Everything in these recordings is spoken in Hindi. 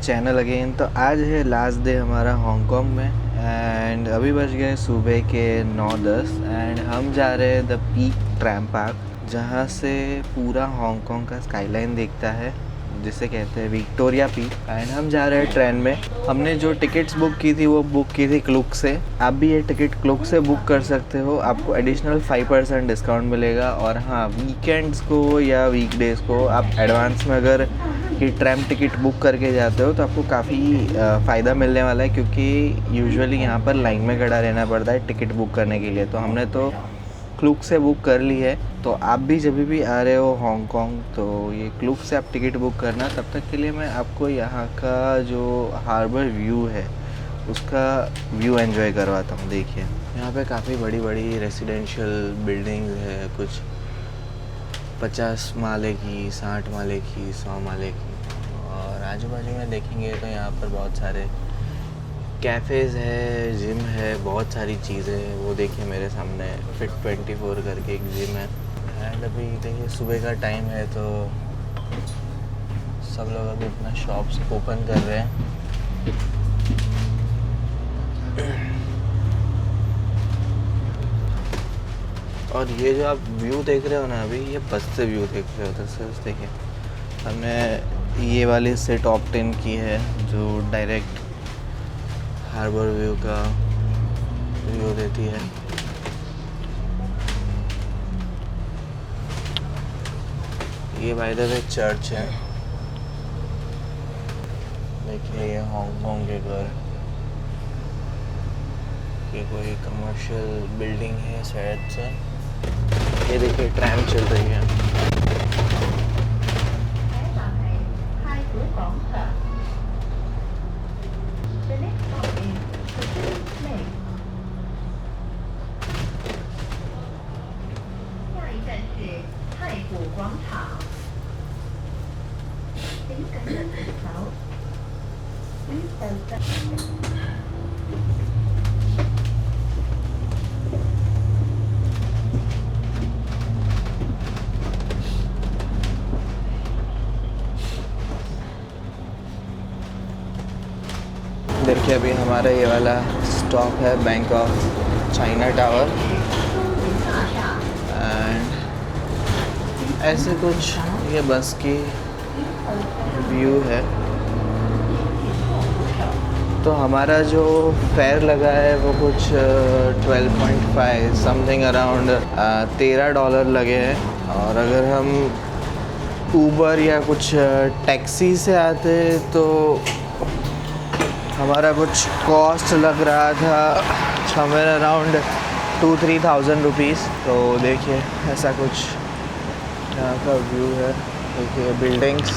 Channel again. तो आज है लास्ट डे हमारा हांगकांग में एंड अभी बज गए सुबह के 9:10 एंड हम जा रहे हैं द पीक ट्रैम पार्क, जहाँ से पूरा हांगकांग का स्काईलाइन दिखता है, जिसे कहते हैं विक्टोरिया पीक। एंड हम जा रहे हैं ट्रेन में। हमने जो टिकट्स बुक की थी वो बुक की थी क्लूक से। आप भी ये टिकट क्लूक से बुक कर सकते हो, आपको एडिशनल 5% डिस्काउंट मिलेगा। और हाँ, वीकेंड्स को या वीकडेज़ को आप एडवांस में अगर ये ट्रैम टिकट बुक करके जाते हो तो आपको काफ़ी फ़ायदा मिलने वाला है, क्योंकि यूजुअली यहाँ पर लाइन में खड़ा रहना पड़ता है टिकट बुक करने के लिए। तो हमने तो क्लूक से बुक कर ली है। तो आप भी जब भी आ रहे हो हांगकांग तो ये क्लूक से आप टिकट बुक करना। तब तक के लिए मैं आपको यहाँ का जो हार्बर व्यू है उसका व्यू एंजॉय करवाता हूँ। देखिए, यहाँ पे काफ़ी बड़ी बड़ी रेजिडेंशियल बिल्डिंग्स है, कुछ 50 माले की, 60 माले की, 100 माले की। और आजू बाजू में देखेंगे तो यहाँ पर बहुत सारे कैफ़ेज़ है, जिम है, बहुत सारी चीज़ें हैं। वो देखिए मेरे सामने फिट 24 करके एक जिम है। एंड अभी देखिए सुबह का टाइम है तो सब लोग अभी अपना शॉप्स ओपन कर रहे हैं। और ये जो आप व्यू देख रहे हो ना, अभी ये बस से व्यू देख रहे हो। तो देखिए हमने ये वाली से टॉप 10 की है जो डायरेक्ट हार्बर व्यू का व्यू देती है। ये बाय द वे चर्च है। देखिए ये हांगकांग के घर, ये कोई कमर्शियल बिल्डिंग है शायद से। ये देखिए ट्रैम चल रही है। देखिए अभी हमारा ये वाला स्टॉप है bank of China tower. And ऐसे कुछ ये बस की व्यू है। तो हमारा जो फेयर लगा है वो कुछ 12.5 समथिंग अराउंड $13 लगे हैं। और अगर हम ऊबर या कुछ टैक्सी से आते तो हमारा कुछ कॉस्ट लग रहा था समवेयर अराउंड 2-3,000 रुपीज़। तो देखिए ऐसा कुछ यहाँ का व्यू है। देखिए बिल्डिंग्स।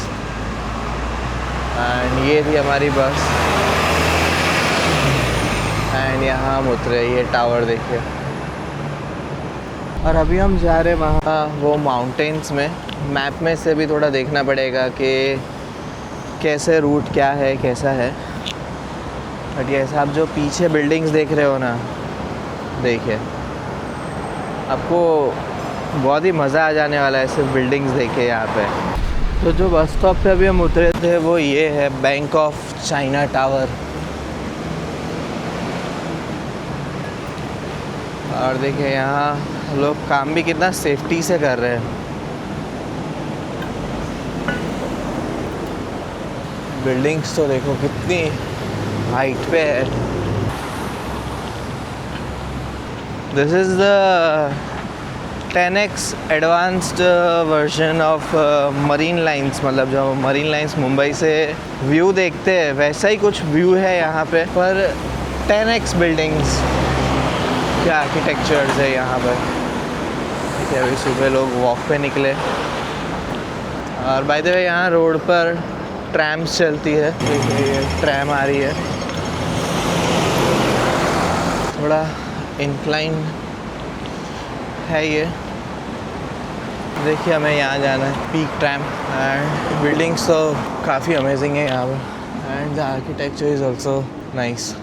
एंड ये थी हमारी बस। एंड यहाँ हम उतरे, ये टावर देखिए। और अभी हम जा रहे हैं वहाँ वो माउंटेन्स में। मैप में से भी थोड़ा देखना पड़ेगा कि कैसे रूट क्या है, कैसा है। बट ये आप जो पीछे बिल्डिंग्स देख रहे हो ना, देखिए आपको बहुत ही मज़ा आ जाने वाला है सिर्फ बिल्डिंग्स देखे यहाँ पे। तो जो बस स्टॉप पे अभी हम उतरे थे वो ये है बैंक ऑफ चाइना टावर। और देखिए यहाँ लोग काम भी कितना सेफ्टी से कर रहे हैं। बिल्डिंग्स तो देखो कितनी हाइट पे है। This is the 10x advanced version of marine lines. मतलब जो मरीन लाइंस मुंबई से व्यू देखते हैं वैसा ही कुछ व्यू है यहाँ पे, पर 10x बिल्डिंग्स के आर्किटेक्चर्स है यहाँ पर। देखिए अभी सुबह लोग वॉक पे निकले। और बाय द वे यहाँ रोड पर ट्रैम्स चलती है। देखिए ये ट्रैम आ रही है। थोड़ा इंक्लाइन है ये। देखिए हमें यहाँ जाना है पीक ट्रैम। एंड बिल्डिंग्स तो काफ़ी अमेजिंग है यहाँ पर। And the architecture is also nice.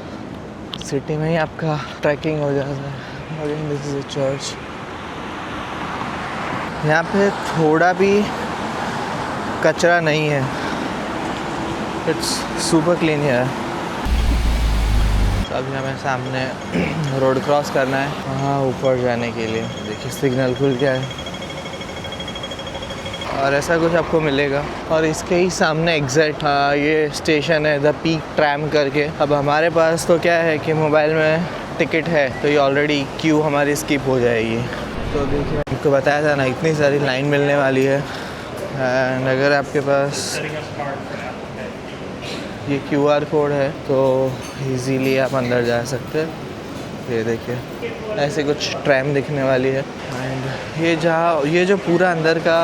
City में ही आपका ट्रैकिंग हो जाता है। Again this is a church. यहाँ पे थोड़ा भी कचरा नहीं है। It's super clean here. तो अभी हमें सामने रोड क्रॉस करना है वहाँ ऊपर जाने के लिए। देखिए सिग्नल खुल गया है और ऐसा कुछ आपको मिलेगा। और इसके ही सामने एग्जैक्ट ये स्टेशन है द पीक ट्रैम करके। अब हमारे पास तो क्या है कि मोबाइल में टिकट है तो ये ऑलरेडी क्यू हमारी स्किप हो जाएगी। तो देखिए आपको बताया था ना इतनी सारी लाइन मिलने वाली है। एंड अगर आपके पास ये QR कोड है तो इजीली आप अंदर जा सकते हैं। ये देखिए ऐसे कुछ ट्रैम दिखने वाली है। एंड ये जो पूरा अंदर का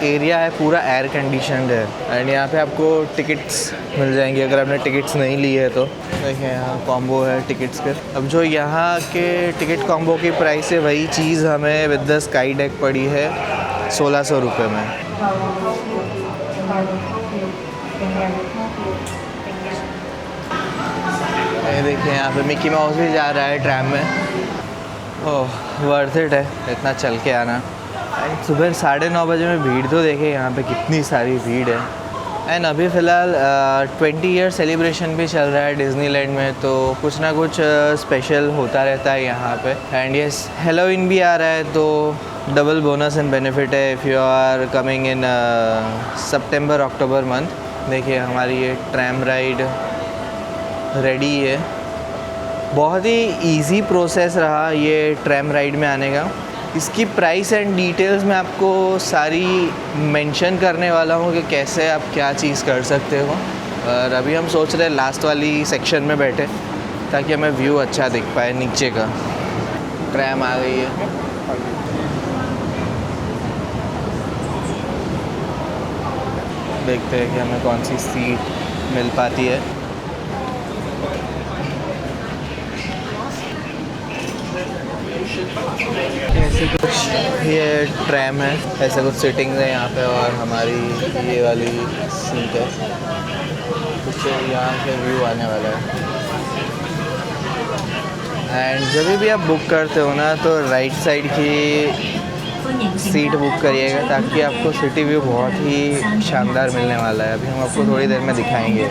एरिया है पूरा एयर कंडीशनड है। एंड यहाँ पे आपको टिकट्स मिल जाएंगे अगर आपने टिकट्स नहीं ली है तो। देखिए यहाँ कॉम्बो है टिकट्स के। अब जो यहाँ के टिकट कॉम्बो की प्राइस है वही चीज़ हमें विद द स्काई डेक पड़ी है 1600 रुपये में। ये देखिए यहाँ पे मिकी माउस भी जा रहा है ट्रैम में। ओह वर्थ इट है इतना चल के आना। एंड सुबह 9:30 बजे में भीड़ तो देखे यहाँ पे कितनी सारी भीड़ है। एंड अभी फ़िलहाल 20 ईयर सेलिब्रेशन भी चल रहा है डिज़नीलैंड में तो कुछ ना कुछ स्पेशल होता रहता है यहाँ पे। एंड यस हेलोवीन भी आ रहा है तो डबल बोनस एंड बेनिफिट है if you are coming in September October month. देखिए हमारी ये ट्रैम राइड रेडी है। बहुत ही इजी प्रोसेस रहा ये ट्रैम राइड में आने का। इसकी प्राइस एंड डिटेल्स मैं आपको सारी मेंशन करने वाला हूँ कि कैसे आप क्या चीज़ कर सकते हो। और अभी हम सोच रहे हैं लास्ट वाली सेक्शन में बैठे ताकि हमें व्यू अच्छा दिख पाए नीचे का। ट्रैम आ गई है। देखते हैं कि हमें कौन सी सीट मिल पाती है। ऐसे कुछ ये ट्रैम है ऐसे कुछ सीटिंग्स है यहाँ पे और हमारी ये वाली सीट है। कुछ यहाँ से व्यू आने वाला है। एंड जब भी आप बुक करते हो ना तो राइट साइड की सीट बुक करिएगा ताकि आपको सिटी व्यू बहुत ही शानदार मिलने वाला है। अभी हम आपको थोड़ी देर में दिखाएंगे।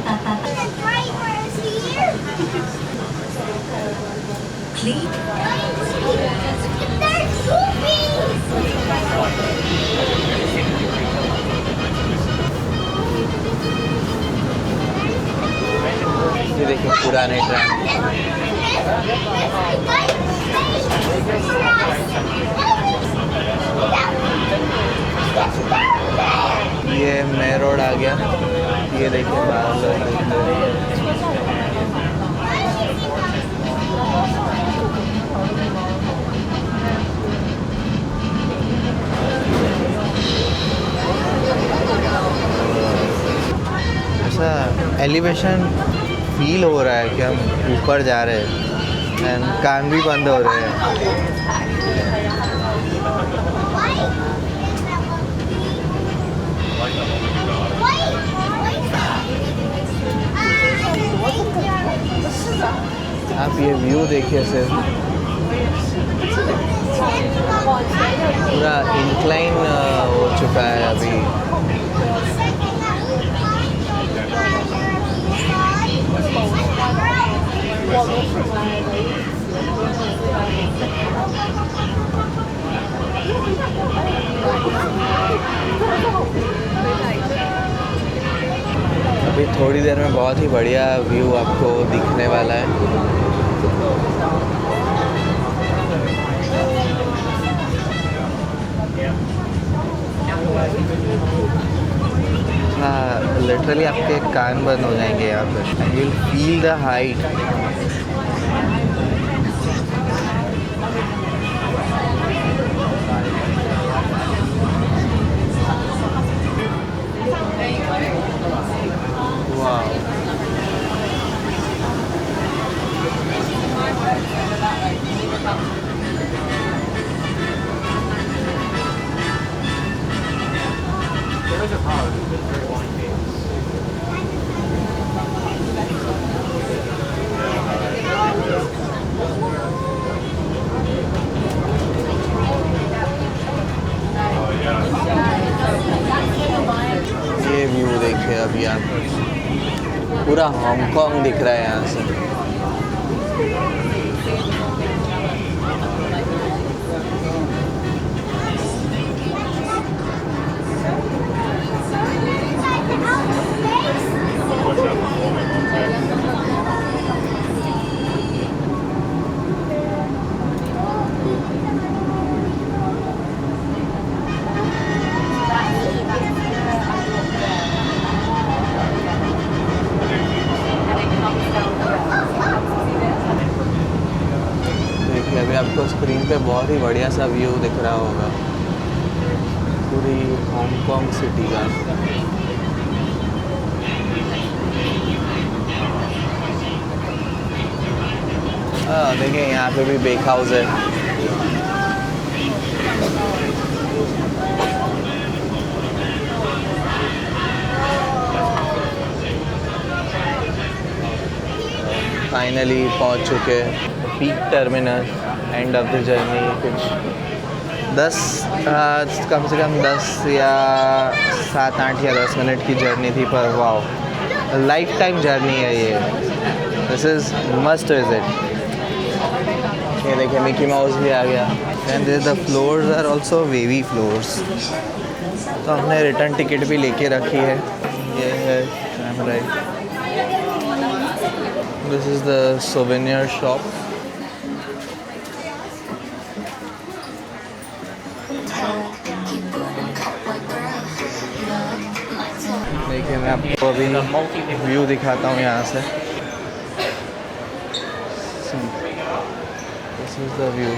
ये देखिए पुराने ट्रैम। ये मे रोड आ गया। ये देखिए बाहर ऐसा एलिवेशन फील हो रहा है कि हम ऊपर जा रहे हैं। एंड कान भी बंद हो रहे हैं। आप ये व्यू देखिए सिर्फ पूरा इंक्लाइन हो चुका है अभी। अभी थोड़ी देर में बहुत ही बढ़िया व्यू आपको दिखने वाला है। हाँ लिटरली आपके कान बंद हो जाएंगे यहाँ पे। You will feel the height. ये व्यू देखिए अभी आप। पूरा हांगकांग दिख रहा है यहाँ से। अभी आपको स्क्रीन पे बहुत ही बढ़िया सा व्यू दिख रहा होगा पूरी हांगकांग सिटी का। देखिए यहाँ पे भी बेक हाउस है। फाइनली पहुँच चुके peak terminal, end of the journey. कुछ 10 कम से कम 10 या 7-8 या 10 मिनट की जर्नी थी, पर वाओ लाइफ टाइम जर्नी है ये। This is must visit. ये देखिए मिकी माउस भी आ गया। And the floors are also wavy floors. तो हमने रिटर्न टिकट भी लेके रखी है। ये है camera. This is the souvenir shop. देखिए मैं आपको अभी व्यू दिखाता हूँ यहाँ से। This is the view.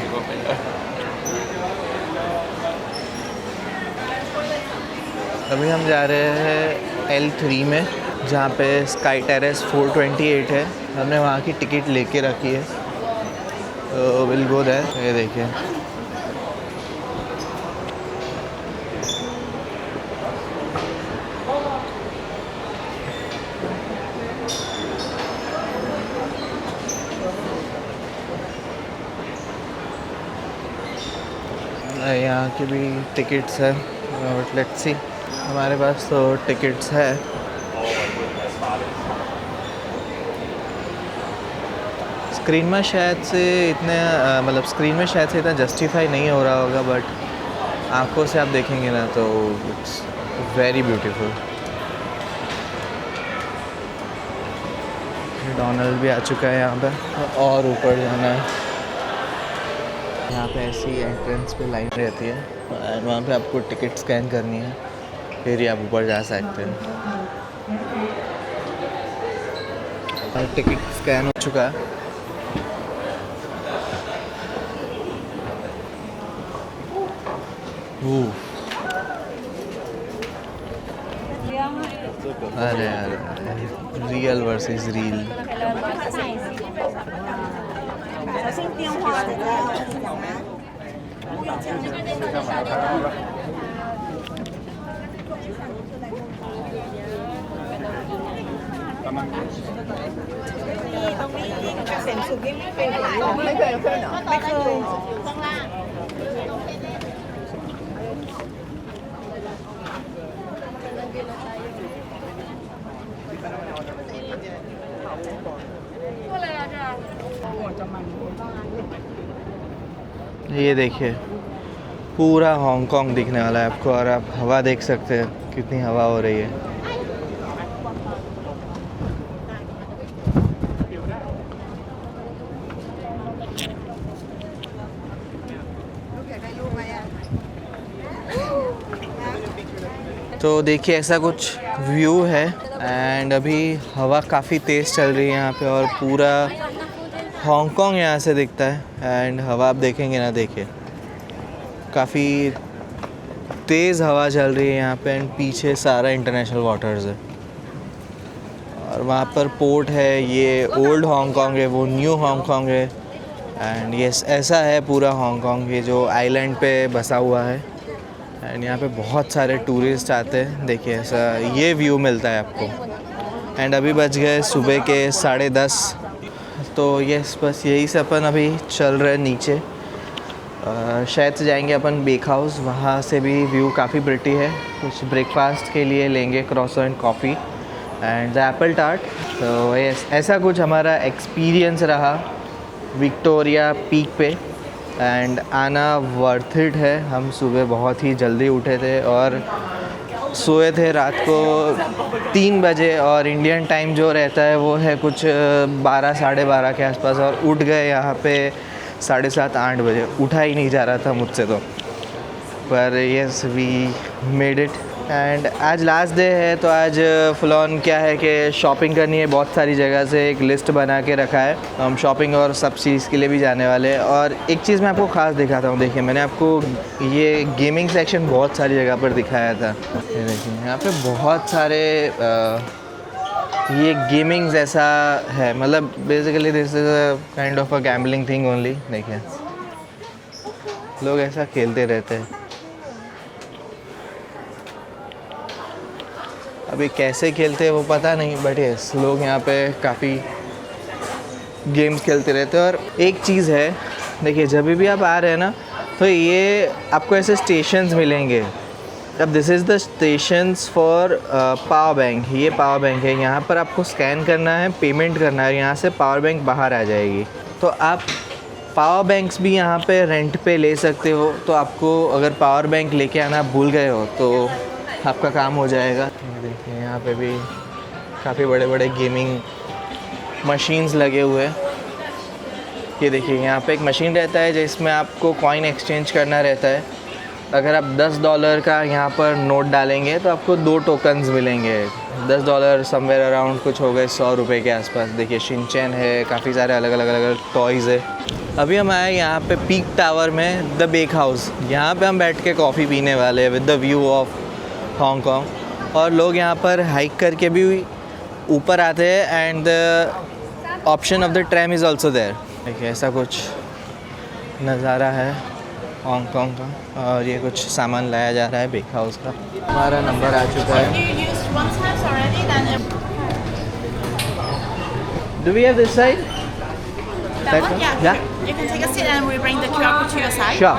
अभी हम जा रहे हैं L3 में, जहाँ पे स्काई टेरेस 428 है। हमने वहाँ की टिकट लेके रखी है, तो विल गो देयर। ये देखिए यहाँ की भी टिकट्स है। बट लेट्स सी, हमारे पास तो टिकट्स है। स्क्रीन में शायद से इतने मतलब स्क्रीन में शायद से इतना जस्टिफाई नहीं हो रहा होगा, बट आंखों से आप देखेंगे ना तो इट्स वेरी ब्यूटीफुल। डोनाल्ड भी आ चुका है यहाँ पे, और ऊपर जाना है। यहाँ पे ऐसी एंट्रेंस पे लाइन रहती है, और वहाँ पे आपको टिकट स्कैन करनी है, फिर ही आप ऊपर जा सकते हैं। और टिकट स्कैन हो चुका है। अरे अरे रियल वर्सेस रील। ये देखिए पूरा हांगकांग दिखने वाला है आपको, और आप हवा देख सकते हैं कितनी हवा हो रही है। तो देखिए ऐसा कुछ व्यू है, एंड अभी हवा काफ़ी तेज़ चल रही है यहाँ पे, और पूरा हांगकांग यहाँ से दिखता है। एंड हवा आप देखेंगे ना, देखिए काफ़ी तेज़ हवा चल रही है यहाँ पे, एंड पीछे सारा इंटरनेशनल वाटर्स है, और वहाँ पर पोर्ट है। ये ओल्ड हांगकांग है, वो न्यू हांगकांग है। एंड ये ऐसा है पूरा हांगकांग, ये जो आइलैंड पे बसा हुआ है। एंड यहाँ पे बहुत सारे टूरिस्ट आते हैं। देखिए ऐसा ये व्यू मिलता है आपको। एंड अभी बज गए सुबह के 10:30। तो यस, बस यही से अपन अभी चल रहे नीचे। शायद से जाएंगे अपन बेक हाउस, वहाँ से भी व्यू काफ़ी प्रिटी है। कुछ ब्रेकफास्ट के लिए लेंगे croissant and coffee, and the Apple tart. तो ऐसा कुछ हमारा एक्सपीरियंस रहा विक्टोरिया पीक पे। एंड आना वर्थ इट है। हम सुबह बहुत ही जल्दी उठे थे और सोए थे रात को 3 बजे, और इंडियन टाइम जो रहता है वो है कुछ 12 साढ़े 12 के आसपास, और उठ गए यहाँ पे 7:30 8 बजे। उठा ही नहीं जा रहा था मुझसे तो, पर yes we made it. And आज लास्ट डे है, तो आज फुल ऑन क्या है कि शॉपिंग करनी है बहुत सारी जगह से। एक लिस्ट बना के रखा है, हम शॉपिंग और सब चीज़ के लिए भी जाने वाले हैं। और एक चीज़ मैं आपको ख़ास दिखाता हूँ। देखिए, मैंने आपको ये गेमिंग सेक्शन बहुत सारी जगह पर दिखाया था। ये देखिए, यहाँ पे बहुत सारे ये गेमिंग जैसा है, मतलब basically this is a kind of a gambling thing only. देखिए, लोग ऐसा खेलते रहते हैं। अभी कैसे खेलते हैं वो पता नहीं, बट यस लोग यहाँ पे काफ़ी गेम्स खेलते रहते हैं। और एक चीज़ है, देखिए जब भी आप आ रहे हैं ना, तो ये आपको ऐसे स्टेशंस मिलेंगे। अब this is the stations for power bank. ये पावर बैंक है, यहाँ पर आपको स्कैन करना है, पेमेंट करना है, यहाँ से पावर बैंक बाहर आ जाएगी। तो आप पावर बैंक्स भी यहाँ पे रेंट पे ले सकते हो। तो आपको अगर पावर बैंक लेके आना भूल गए हो तो आपका काम हो जाएगा। देखिए, यहाँ पे भी काफ़ी बड़े बड़े गेमिंग मशीन्स लगे हुए हैं। ये देखिए, यहाँ पे एक मशीन रहता है जिसमें आपको कॉइन एक्सचेंज करना रहता है। अगर आप $10 का यहाँ पर नोट डालेंगे तो आपको 2 टोकन्स मिलेंगे। $10 समवेयर अराउंड कुछ हो गए 100 रुपये के आसपास। देखिए, शिनचैन है, काफ़ी सारे अलग अलग टॉयज़ है। अभी हम आए यहाँ पे पीक टावर में द बेक हाउस। यहाँ पे हम बैठ के कॉफ़ी पीने वाले हैं with the view of Hong Kong. और लोग यहाँ पर हाइक करके भी ऊपर आते हैं, and the option of the tram is also there. देखिए, ऐसा कुछ नज़ारा है हांगकांग का। और ये कुछ सामान लाया जा रहा है बेक हाउस का। हमारा नंबर आ चुका है। Do we have this side? That one? Yeah. Yeah. You can take a seat and we bring the QR code to your side. Sure.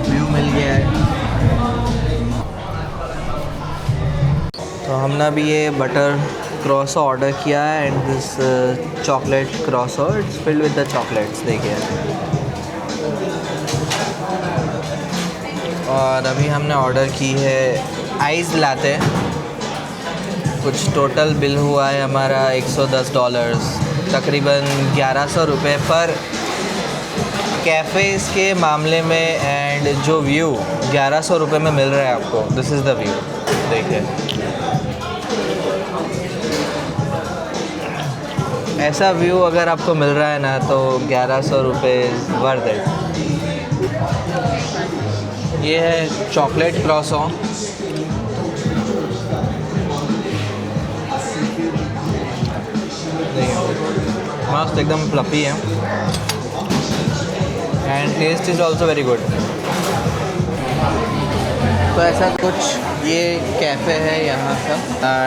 View मिल गया है। तो हमने भी ये बटर क्रॉसो ऑर्डर किया है, and this chocolate croissant, it's filled with the chocolates. देखिए, और अभी हमने ऑर्डर की है आइस लाते। कुछ टोटल बिल हुआ है हमारा $110, तकरीबन $1100 पर कैफ़ेज़ के मामले में। एंड जो व्यू $1100 में मिल रहा है आपको, दिस इज़ द व्यू। देखिए, ऐसा व्यू अगर आपको मिल रहा है ना, तो $1100 वर्थ इट। ये है चॉकलेट क्रॉसो। मस्त, एकदम फ्लफी है, and taste is also very good. तो ऐसा कुछ ये कैफ़े है यहाँ का।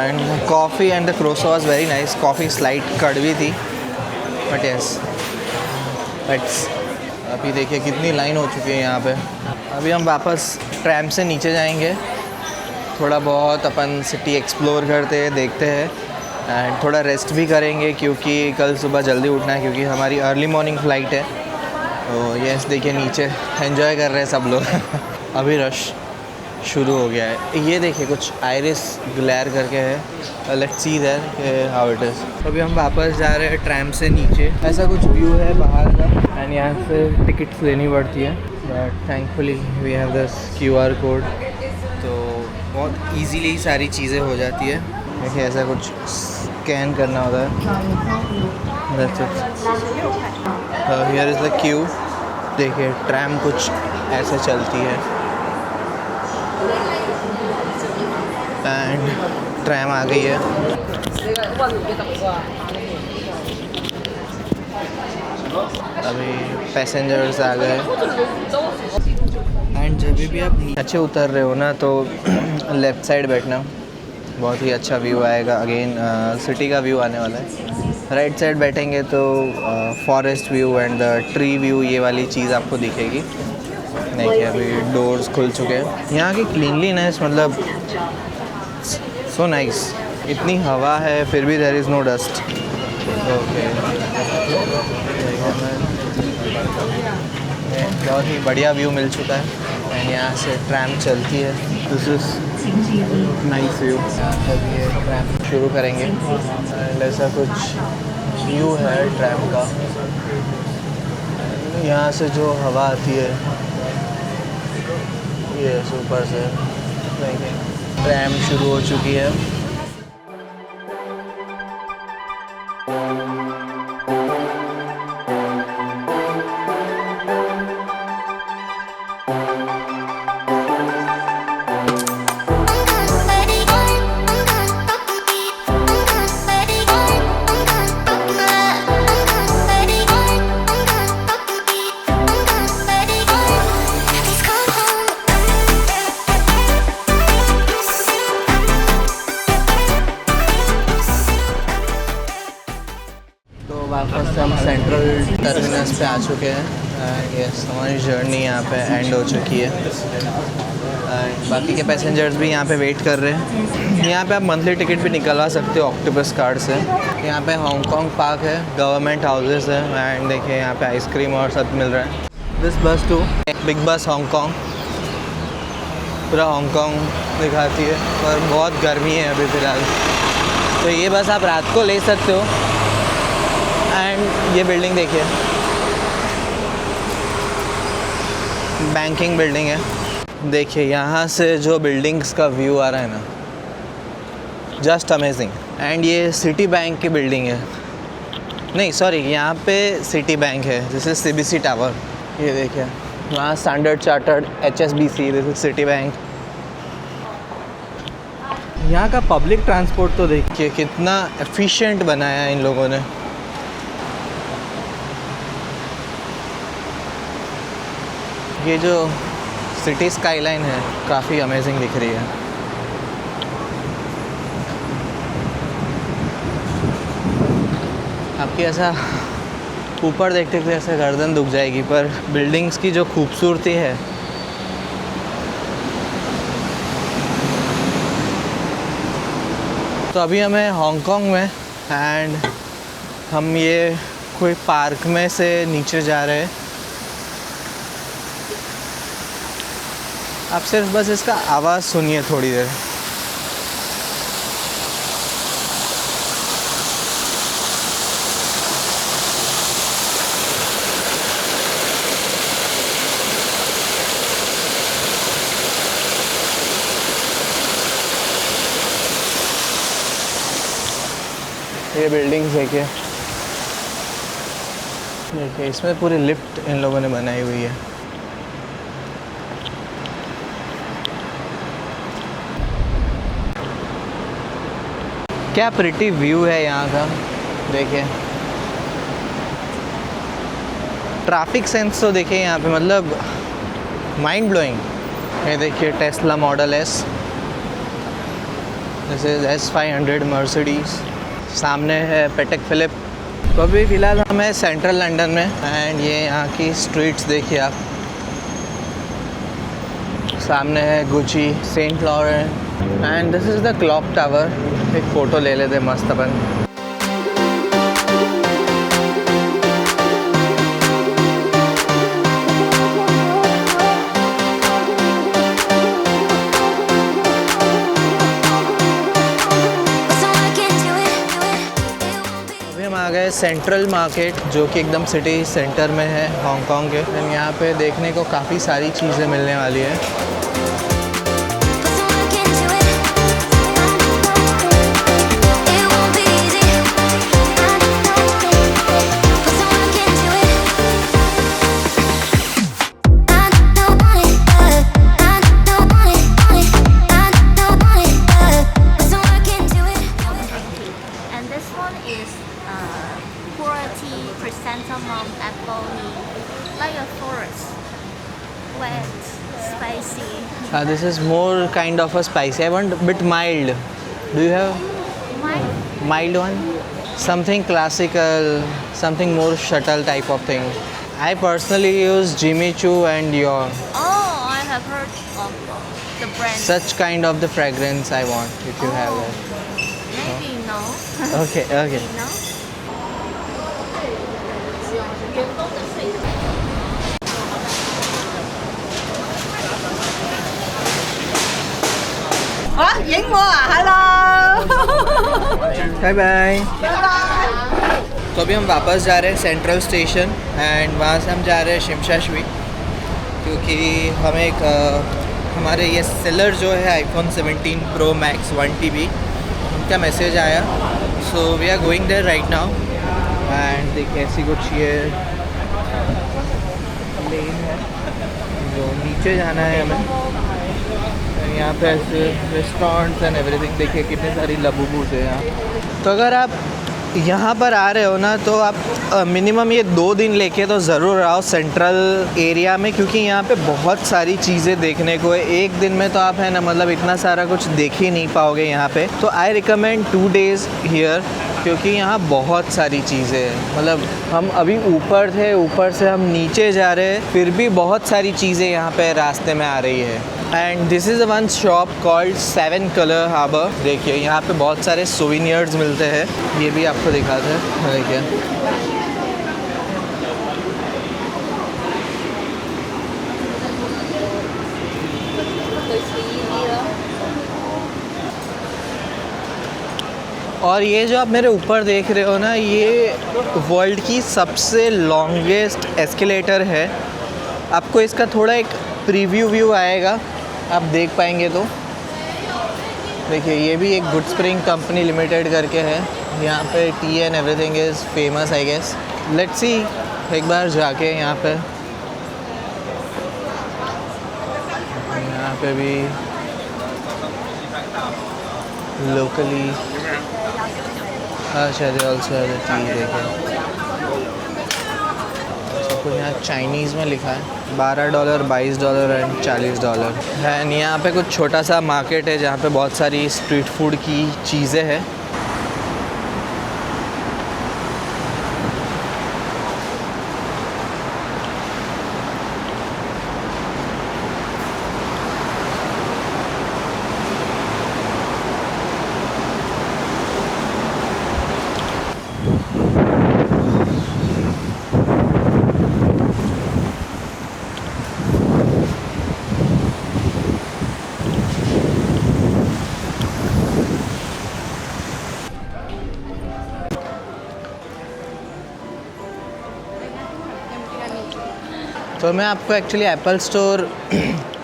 And coffee and the croissant was very nice. Coffee slight कड़वी थी, बट यस बट्स। अभी देखिए कितनी लाइन हो चुकी है यहाँ पे। अभी हम वापस ट्रैम से नीचे जाएंगे, थोड़ा बहुत अपन सिटी एक्सप्लोर करते हैं, देखते हैं, एंड थोड़ा रेस्ट भी करेंगे क्योंकि कल सुबह जल्दी उठना है, क्योंकि हमारी अर्ली मॉर्निंग फ़्लाइट है। तो यस, देखिए नीचे एंजॉय कर रहे हैं सब लोग। अभी रश शुरू हो गया है। ये देखिए, कुछ आयरिस ग्लेयर करके है। Let's see there how it is. अभी हम वापस जा रहे हैं ट्रैम से नीचे। ऐसा कुछ व्यू है बाहर का, एंड यहाँ से टिकट्स लेनी पड़ती है, but thankfully we have this QR code, तो बहुत इजीली सारी चीज़ें हो जाती है। देखिए, ऐसा कुछ स्कैन करना होता है। That's it. Here is the Q. देखिए, ट्रैम कुछ ऐसे चलती है, एंड ट्रैम आ गई है। अभी पैसेंजर्स आ गए। एंड जब भी आप नीचे उतर रहे हो ना, तो लेफ़्ट साइड बैठना, बहुत ही अच्छा व्यू आएगा। अगेन सिटी का व्यू आने वाला है। राइट साइड बैठेंगे तो forest view and the tree view ये वाली चीज़ आपको दिखेगी। देखिए अभी डोर्स खुल चुके हैं। यहाँ की क्लीनलीनेस मतलब सो नाइस। इतनी हवा है फिर भी there is no dust. Okay, बहुत ही बढ़िया व्यू मिल चुका है एंड यहाँ से ट्रैम चलती है। This is nice view. अब ये ट्रैम शुरू करेंगे एंड ऐसा कुछ व्यू है ट्रैम का। यहाँ से जो हवा आती है ये ऊपर से। देखिए ट्रैम शुरू हो चुकी है। वापस से हम सेंट्रल टर्मिनस पे आ चुके हैं। यस, हमारी जर्नी यहाँ पे एंड हो चुकी है। बाकी के पैसेंजर्स भी यहाँ पे वेट कर रहे हैं। यहाँ पे आप मंथली टिकट भी निकलवा सकते हो ऑक्टोपस कार्ड से। यहाँ पे हांगकांग पार्क है, गवर्नमेंट हाउसेस है एंड देखिए यहाँ पे आइसक्रीम और सब मिल रहा है। दिस बस टू बिग बस हांगकांग, पूरा हांगकांग दिखाती है पर बहुत गर्मी है अभी फ़िलहाल। तो ये बस आप रात को ले सकते हो। एंड ये बिल्डिंग देखिए, बैंकिंग बिल्डिंग है। देखिए यहाँ से जो बिल्डिंग्स का व्यू आ रहा है ना, जस्ट अमेजिंग। एंड ये सिटी बैंक की बिल्डिंग है, नहीं सॉरी, यहाँ पे सिटी बैंक है जैसे सीबीसी टावर। ये देखिए वहाँ standard chartered, HSBC, this is city bank. यहाँ का पब्लिक ट्रांसपोर्ट तो देखिए कितना एफिशिएंट बनाया है इन लोगों ने। ये जो सिटी स्काईलाइन है काफ़ी अमेजिंग दिख रही है। आपकी ऐसा ऊपर देखते देखते ऐसे गर्दन दुख जाएगी, पर बिल्डिंग्स की जो खूबसूरती है तो अभी हमें हांगकांग में एंड हम ये कोई पार्क में से नीचे जा रहे हैं। आप सिर्फ बस इसका आवाज़ सुनिए थोड़ी देर। ये बिल्डिंग्स देखिए, देखिए इसमें पूरी लिफ्ट इन लोगों ने बनाई हुई है। क्या प्रिटी व्यू है यहाँ का, देखिए। ट्रैफिक सेंस तो देखिए यहाँ पे, मतलब माइंड ब्लोइंग। ये देखिए Tesla model S, this is S500 Mercedes. सामने है पैटेक फिलिप। तो अभी फ़िलहाल हम हैं सेंट्रल लंदन में एंड ये यहाँ की स्ट्रीट्स देखिए आप। सामने है Gucci, Saint Laurent and this is the clock tower. एक फ़ोटो ले लेते मस्त अपन। अभी हम आ गए सेंट्रल मार्केट, जो कि एकदम सिटी सेंटर में है हांगकांग के। एंड यहाँ पे देखने को काफ़ी सारी चीज़ें मिलने वाली है। Chrysanthemum apple like a forest, wet, spicy. This is more kind of a spicy. I want a bit mild. Do you have Mild? mild one? something classical, something more shuttle type of thing. I personally use Jimmy Choo and Dior. Oh, I have heard of the brand. Such kind of the fragrance I want if you have it. Maybe no. Okay, okay. No. Bye bye. तो अभी हम वापस जा रहे हैं सेंट्रल स्टेशन एंड वहाँ से हम जा रहे हैं शिमशा श्वी, क्योंकि हमें एक हमारे ये सेलर जो है आईफोन 17 प्रो मैक्स 1 TB उनका मैसेज आया, so we are going there right now. And देखिए ऐसी कुछ ये लेन है जो नीचे जाना है हमें। यहाँ पे ऐसे रेस्टोरेंट्स एंड एवरीथिंग, देखिए कितने सारी लबूबूज है यहाँ। तो अगर आप यहाँ पर आ रहे हो ना तो आप मिनिमम ये 2 दिन लेके तो ज़रूर आओ सेंट्रल एरिया में, क्योंकि यहाँ पे बहुत सारी चीज़ें देखने को है। एक दिन में तो आप है ना मतलब इतना सारा कुछ देख ही नहीं पाओगे यहाँ पे। तो आई रिकमेंड 2 days हियर, क्योंकि यहाँ बहुत सारी चीज़ें हैं। मतलब हम अभी ऊपर थे, ऊपर से हम नीचे जा रहे हैं, फिर भी बहुत सारी चीज़ें यहाँ पे रास्ते में आ रही है। And this is one shop called 7 Color Harbor। देखिए यहाँ पे बहुत सारे सोविनियर्स मिलते हैं, ये भी आपको दिखाते हैं। देखिए और ये जो आप मेरे ऊपर देख रहे हो ना, ये वर्ल्ड की सबसे लॉन्गेस्ट एस्केलेटर है। आपको इसका थोड़ा एक प्रीव्यू व्यू आएगा, आप देख पाएंगे तो। देखिए ये भी एक गुड स्प्रिंग कंपनी लिमिटेड करके है। यहाँ पे tea and everything is famous I guess. Let's see एक बार जाके यहाँ पे भी लोकली अच्छा दे ऑल्सो है टी। देखिए सब कुछ यहाँ चाइनीज़ में लिखा है। $12, $22 एंड $40 एंड यहाँ पे कुछ छोटा सा मार्केट है जहाँ पे बहुत सारी स्ट्रीट फूड की चीज़ें हैं। तो मैं आपको एक्चुअली एप्पल स्टोर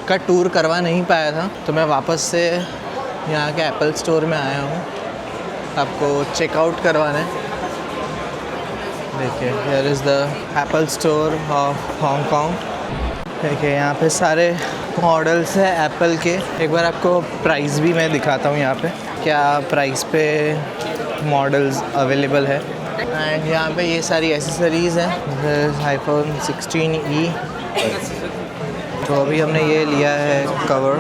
का टूर करवा नहीं पाया था, तो मैं वापस से यहाँ के एप्पल स्टोर में आया हूँ आपको चेकआउट करवाने। देखिए here is the Apple store of Hong Kong. देखिए यहाँ पे सारे मॉडल्स हैं एप्पल के। एक बार आपको प्राइस भी मैं दिखाता हूँ यहाँ पे क्या प्राइस पे मॉडल्स अवेलेबल है। एंड यहाँ पे ये सारी एसेसरीज़ हैं। आईफोन 16e, तो अभी हमने ये लिया है कवर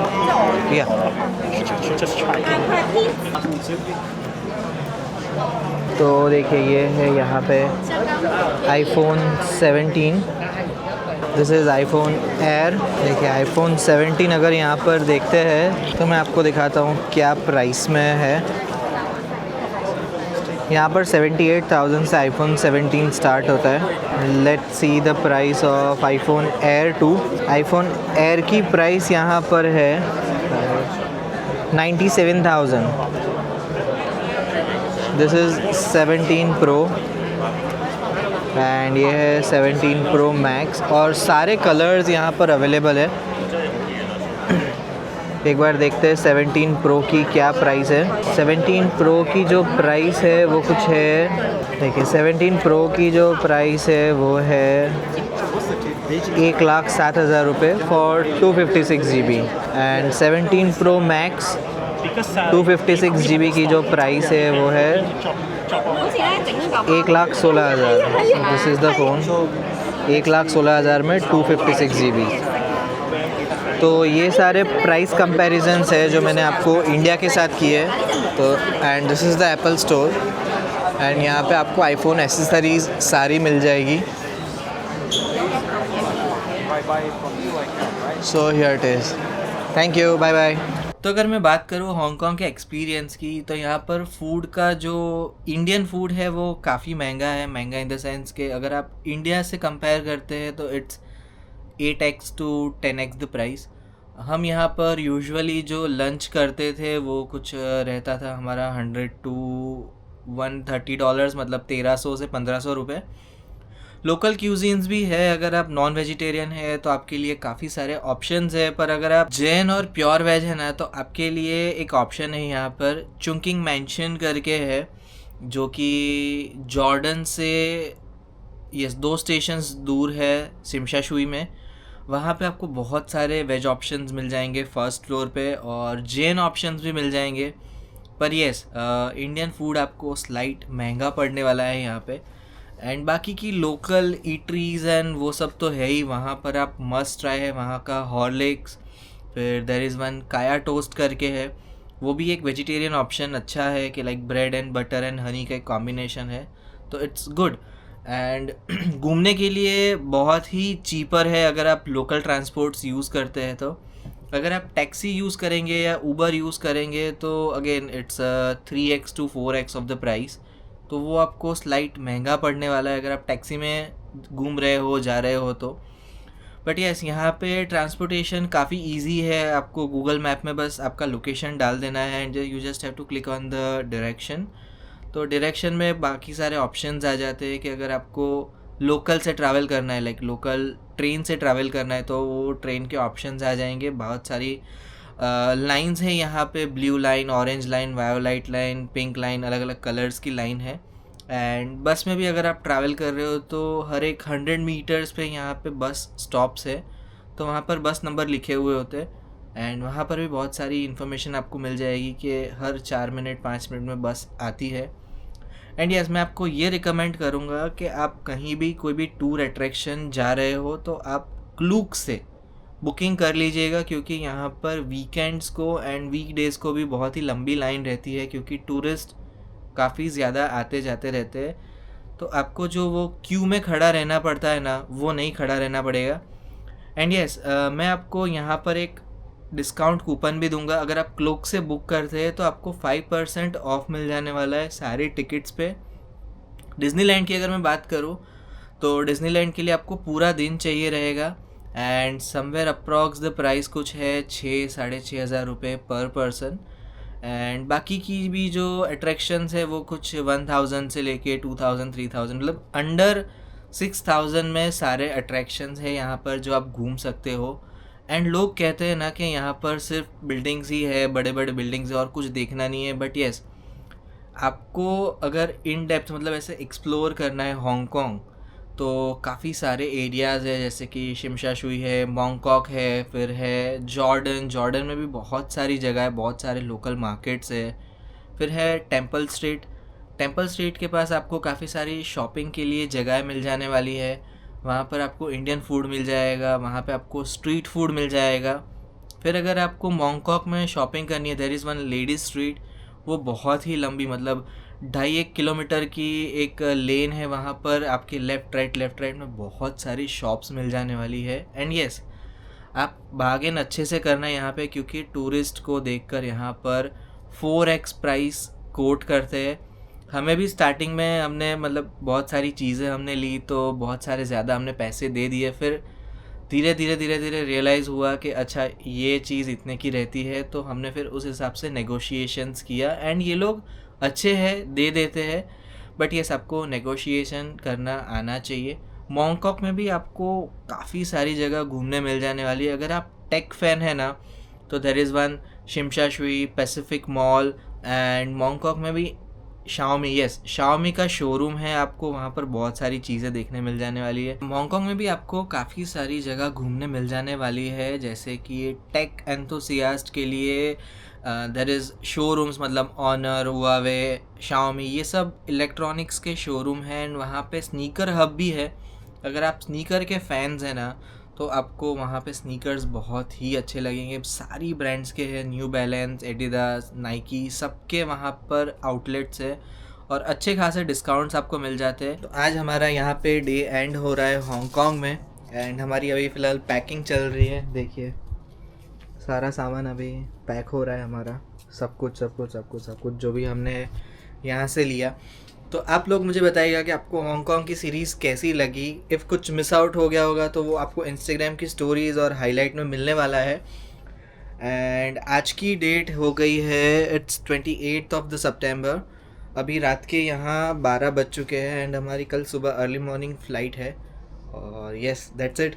या तो देखिए ये है यहाँ पे iPhone 17। This is iPhone air. देखिए आईफोन 17 अगर यहाँ पर देखते हैं तो मैं आपको दिखाता हूँ क्या प्राइस में है। यहाँ पर 78,000 से आईफोन 17 स्टार्ट होता है। Let's see the price of iPhone air 2। IPhone air की प्राइस यहाँ पर है 97,000। दिस इज़ 17 प्रो एंड ये है 17 प्रो मैक्स और सारे कलर्स यहाँ पर अवेलेबल है। एक बार देखते हैं 17 प्रो की क्या प्राइस है। 17 प्रो की जो प्राइस है वो कुछ है, देखिए 17 प्रो की जो प्राइस है वो है 1,07,000 रुपये for 256 GB and 17 pro max 256 GB की जो प्राइस है वो है 1,16,000। दिस इज़ द फ़ोन 1,16,000 में 256 GB। तो ये सारे प्राइस कंपैरिजन्स है जो मैंने आपको इंडिया के साथ किए। तो and this is the Apple Store. And यहाँ पे आपको आईफोन एसेसरीज सारी मिल जाएगी. So here it is. Thank you. Bye bye. तो अगर मैं बात करूँ हांगकांग के एक्सपीरियंस की, तो यहाँ पर फूड का जो इंडियन फूड है वो काफ़ी महंगा है. महंगा इन द सेंस कि अगर आप इंडिया से कंपेयर करते हैं तो it's 8x to 10x the price. हम यहाँ पर यूजुअली जो लंच करते थे वो कुछ रहता था हमारा $100 to $130, मतलब 1300 से 1500 रुपये. लोकल क्यूजीन्स भी है. अगर आप नॉन वेजिटेरियन है तो आपके लिए काफ़ी सारे ऑप्शंस है, पर अगर आप जैन और प्योर वेज है ना तो आपके लिए एक ऑप्शन है यहाँ पर चुंकिंग मैंशन करके है, जो कि जॉर्डन से 2 स्टेशंस दूर है, शिमशा शुई में. वहाँ पे आपको बहुत सारे वेज ऑप्शंस मिल जाएंगे फर्स्ट फ्लोर पे, और जैन ऑप्शंस भी मिल जाएंगे. पर इंडियन फूड आपको स्लाइट महंगा पड़ने वाला है यहाँ पे. एंड बाकी की लोकल ईटरीज एंड वो सब तो है ही. वहाँ पर आप मस्ट ट्राई है वहाँ का हॉर्लिक्स. फिर देयर इज़ वन काया टोस्ट करके है, वो भी एक वेजिटेरियन ऑप्शन अच्छा है कि like bread and butter and honey का एक कॉम्बिनेशन है, तो इट्स गुड. एंड घूमने के लिए बहुत ही चीपर है अगर आप लोकल ट्रांसपोर्ट्स यूज़ करते हैं. तो अगर आप टैक्सी यूज़ करेंगे या ऊबर यूज़ करेंगे तो again it's 3x to 4x of the price. तो वो आपको स्लाइट महंगा पड़ने वाला है अगर आप टैक्सी में घूम रहे हो, जा रहे हो तो. बट यहाँ पे ट्रांसपोर्टेशन काफ़ी इजी है. आपको गूगल मैप में बस आपका लोकेशन डाल देना है and you just have to click on the direction. तो डायरेक्शन में बाकी सारे ऑप्शंस आ जाते हैं कि अगर आपको लोकल से ट्रैवल करना है, लाइक लोकल ट्रेन से ट्रैवल करना है, तो वो ट्रेन के ऑप्शंस आ जाएंगे. बहुत सारी लाइंस है यहाँ पे, blue line, orange line, violet line, pink line, अलग अलग कलर्स की लाइन है. एंड बस में भी अगर आप ट्रैवल कर रहे हो तो हर एक 100 मीटर्स पे यहाँ पे बस स्टॉप्स है, तो वहाँ पर बस नंबर लिखे हुए होते हैं. एंड वहाँ पर भी बहुत सारी इन्फॉर्मेशन आपको मिल जाएगी कि हर 4 मिनट 5 मिनट में बस आती है. एंड मैं आपको ये रिकमेंड करूँगा कि आप कहीं भी कोई भी टूर अट्रैक्शन जा रहे हो तो आप क्लूक से बुकिंग कर लीजिएगा, क्योंकि यहाँ पर वीकेंड्स को एंड वीकडेज़ को भी बहुत ही लंबी लाइन रहती है, क्योंकि टूरिस्ट काफ़ी ज़्यादा आते जाते रहते हैं. तो आपको जो वो क्यू में खड़ा रहना पड़ता है ना, वो नहीं खड़ा रहना पड़ेगा. एंड मैं आपको यहाँ पर एक डिस्काउंट कूपन भी दूंगा. अगर आप क्लोक से बुक करते हैं तो आपको 5% ऑफ मिल जाने वाला है सारे टिकट्स पे. डिज्नीलैंड की अगर मैं बात करूँ तो डिज्नीलैंड के लिए आपको पूरा दिन चाहिए रहेगा. And somewhere approx the price कुछ है 6-6.5 हज़ार रुपये पर पर्सन. एंड बाकी की भी जो अट्रैक्शंस है वो कुछ 1000 से लेके 2000 3000, मतलब अंडर 6000 में सारे अट्रैक्शंस है यहाँ पर जो आप घूम सकते हो. एंड लोग कहते हैं ना कि यहाँ पर सिर्फ बिल्डिंग्स ही है, बड़े बड़े बिल्डिंग्स है और कुछ देखना नहीं है. बट आपको अगर इन डेप्थ मतलब ऐसे एक्सप्लोर करना है हांगकांग, तो काफ़ी सारे एरियाज़ है, जैसे कि शिमशा शुई है, मॉन्गकॉक है, फिर है जॉर्डन में भी बहुत सारी जगह है, बहुत सारे लोकल मार्केट्स है. फिर है टेंपल स्ट्रीट के पास आपको काफ़ी सारी शॉपिंग के लिए जगह मिल जाने वाली है. वहाँ पर आपको इंडियन फूड मिल जाएगा, वहाँ पे आपको स्ट्रीट फूड मिल जाएगा. फिर अगर आपको मॉन्गकॉक में शॉपिंग करनी है, there is one ladies street, वो बहुत ही लंबी, मतलब 2.5 किलोमीटर की एक लेन है. वहाँ पर आपके लेफ़्ट राइट में बहुत सारी शॉप्स मिल जाने वाली है. एंड आप बार्गेन अच्छे से करना है यहाँ पे, क्योंकि टूरिस्ट को देखकर यहाँ पर 4x प्राइस कोट करते हैं. हमें भी स्टार्टिंग में हमने मतलब बहुत सारी चीज़ें हमने ली तो बहुत सारे ज़्यादा हमने पैसे दे दिए. फिर धीरे धीरे रियलाइज़ हुआ कि अच्छा ये चीज़ इतने की रहती है, तो हमने फिर उस हिसाब से नेगोशिएशंस किया. एंड ये लोग अच्छे हैं, दे देते हैं. बट आपको नेगोशिएशन करना आना चाहिए. मॉन्गकॉक में भी आपको काफ़ी सारी जगह घूमने मिल जाने वाली है. अगर आप टेक फैन है ना तो there is one Tsim Sha Tsui, Pacific mall. And Mongkok में भी शाओमी का शोरूम है. आपको वहाँ पर बहुत सारी चीज़ें देखने मिल जाने वाली है. हांगकांग में भी आपको काफ़ी सारी जगह घूमने मिल जाने वाली है, जैसे कि टेक एंथुसियास्ट के लिए देयर इज़ शोरूम्स, मतलब ऑनर, हुआवे, शाओमी, ये सब इलेक्ट्रॉनिक्स के शोरूम हैं. एंड वहाँ पे स्नीकर हब भी है. अगर आप स्नीकर के फैंस हैं ना तो आपको वहाँ पे स्नीकर्स बहुत ही अच्छे लगेंगे. सारी ब्रांड्स के हैं, न्यू बैलेंस, एडिडास, नाइकी, सबके वहाँ पर आउटलेट्स है. और अच्छे खासे डिस्काउंट्स आपको मिल जाते हैं। तो आज हमारा यहाँ पे डे एंड हो रहा है हांगकांग में, एंड हमारी अभी फ़िलहाल पैकिंग चल रही है। देखिए सारा सामान अभी पैक हो रहा है हमारा, सब कुछ जो भी हमने यहाँ से लिया। तो आप लोग मुझे बताइएगा कि आपको हांगकांग की सीरीज़ कैसी लगी। इफ़ कुछ मिस आउट हो गया होगा तो वो आपको इंस्टाग्राम की स्टोरीज़ और हाईलाइट में मिलने वाला है। एंड आज की डेट हो गई है, इट्स 28 सितंबर। अभी रात के यहाँ 12 बज चुके हैं एंड हमारी कल सुबह अर्ली मॉर्निंग फ़्लाइट है। और येस दैट्स इट।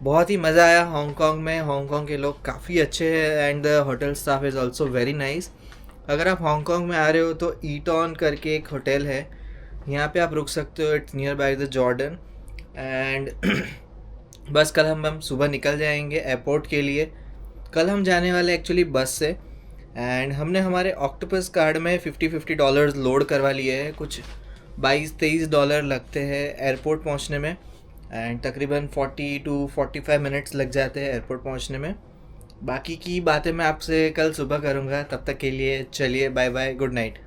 बहुत ही मज़ा आया हांगकांग में। हांगकांग के लोग काफ़ी अच्छे हैं and the hotel staff is also very nice. अगर आप हांगकांग में आ रहे हो तो ईटॉन करके एक होटल है, यहाँ पे आप रुक सकते हो। It's near by the Jordan. And बस कल हम सुबह निकल जाएंगे एयरपोर्ट के लिए। कल हम जाने वाले एक्चुअली बस से, एंड हमने हमारे ऑक्टोपस कार्ड में $50 लोड करवा लिए हैं। कुछ $22-23 लगते हैं एयरपोर्ट पहुंचने में, एंड तकरीबन 40 to 45 मिनट्स लग जाते हैं एयरपोर्ट पहुंचने में। बाकी की बातें मैं आपसे कल सुबह करूंगा। तब तक के लिए चलिए बाय बाय, गुड नाइट।